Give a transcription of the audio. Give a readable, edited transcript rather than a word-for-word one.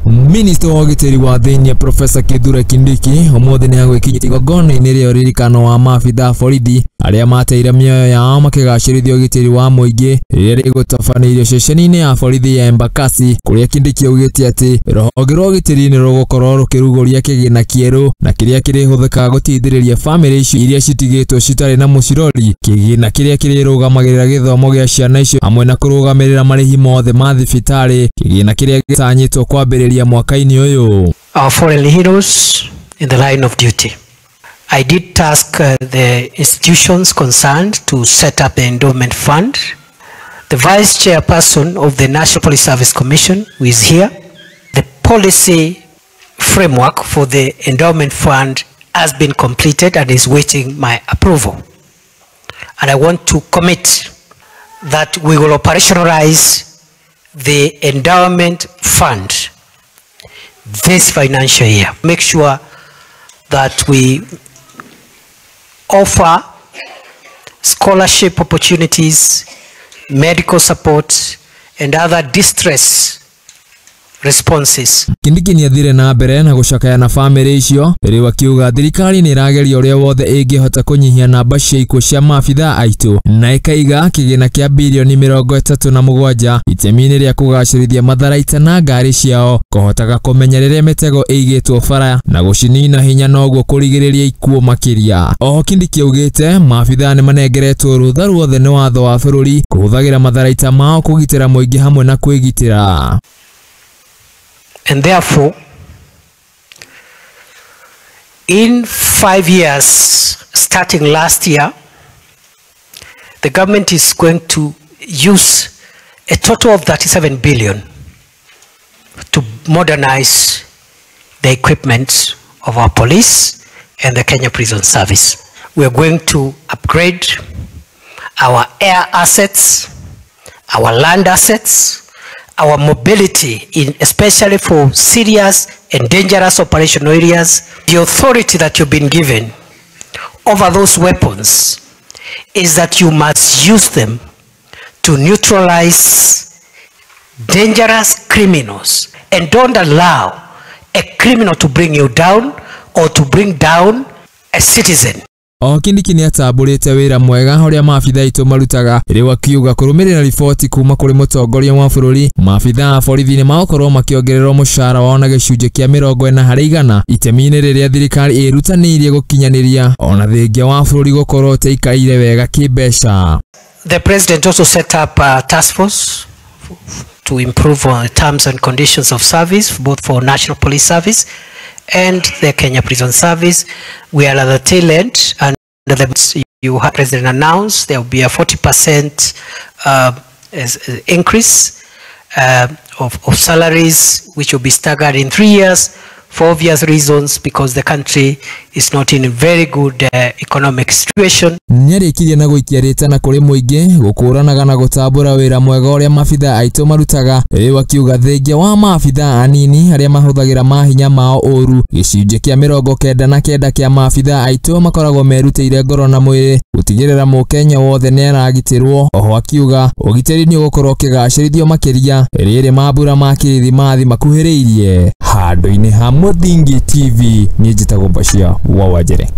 Minista wa ugitiri wa thiini prof kithure Kindiki umuthi ni agwikinyia igongona-ini ria uririkano wa maabitha borithi aria mateire mioyo yao makigacirithia ugitiri wa muingi riria rigutabaneirio ceceni-ini ya borithi ya embakasi kuria Kindiki augite ati ruhonge rwa ugitiri nirugukorwo rukirugoria kigina kieru na kiria kirihuthikaga guteithiriria family icio iria citigitwo citari na mucirori kigina kiria kirirugamagira githomo gia ciana icio hamwe na kurugamirira marihi mothe ma thibitari kigina kiria gitanyitwo kwambiriria mwaka-ini uyu. Our fallen heroes in the line of duty. I did task the institutions concerned to set up the endowment fund. The vice chairperson of the National Police Service Commission, who is here, the policy framework for the endowment fund has been completed and is waiting my approval. And I want to commit that we will operationalize the endowment fund this financial year. Make sure that we offer scholarship opportunities, medical support, and other distress responses. Kindiki ni athire na mbere na gucakaya na family icio riu akiuga thirikari ni irageria uria wothe ingihota kunyihia namba cia ikuo cia maabitha aitu na ikaiga kigina kia bilioni 37 itemi-ini ria kugacirithia matharaita na ngari ciao kuhotaga kumenya riria mitego igitwo bara na gucinina hinya noguo kurigiriria ikuo makiria. Oho Kindiki augite maabitha ni manengeretwo rutha ruothe ni watho wa bururi kuhuthagira matharaita mao kugitira muingi hamwe na kuigitira. And therefore, in 5 years, starting last year, the government is going to use a total of 37 billion to modernize the equipment of our police and the Kenya Prison Service. We are going to upgrade our air assets, our land assets, our mobility, especially for serious and dangerous operational areas. The authority that you've been given over those weapons is that you must use them to neutralize dangerous criminals, and don't allow a criminal to bring you down or to bring down a citizen. O Kindiki ni atamburite wira mwega uria maabitha aitu marutaga riu akiuga kurumirira riboti kuma kuri mutongoria wa bururi maabitha a borithi ni magokorwo makiongererwo mushara wao na gicunje kia 40% itemi-ini riria thirikari irutanirie gukinyaniria ona thengia wa bururi gukorwo teikaire wega kimbeca. The president also set up a task force to improve terms and conditions of service both for National Police Service and the Kenya Prison Service. We are at the tail end, and you have President announced there will be a 40% increase of salaries, which will be staggered in 3 years for obvious reasons, because the country is not in a very good economic situation. Nyarikirie na guikia ritana kuri muingi gukuranaga na gutambura wira mwega uria maabitha aitu marutaga riu akiuga thengia wa maabitha anini aria mahuthagira mahinya mao uru gicunje kia 99 kia maabitha aitu makoragwo merutire ngoro na mwiri gutigirira mukenya wothe ni aragitirwo. Oho akiuga ugitiri ni ugukorwo kigacirithio makiria riri mabura ma kirithimathi makuhiriirie. Handu-ini ha Muthingi TV ni njitagwo Bashia wa Wajere.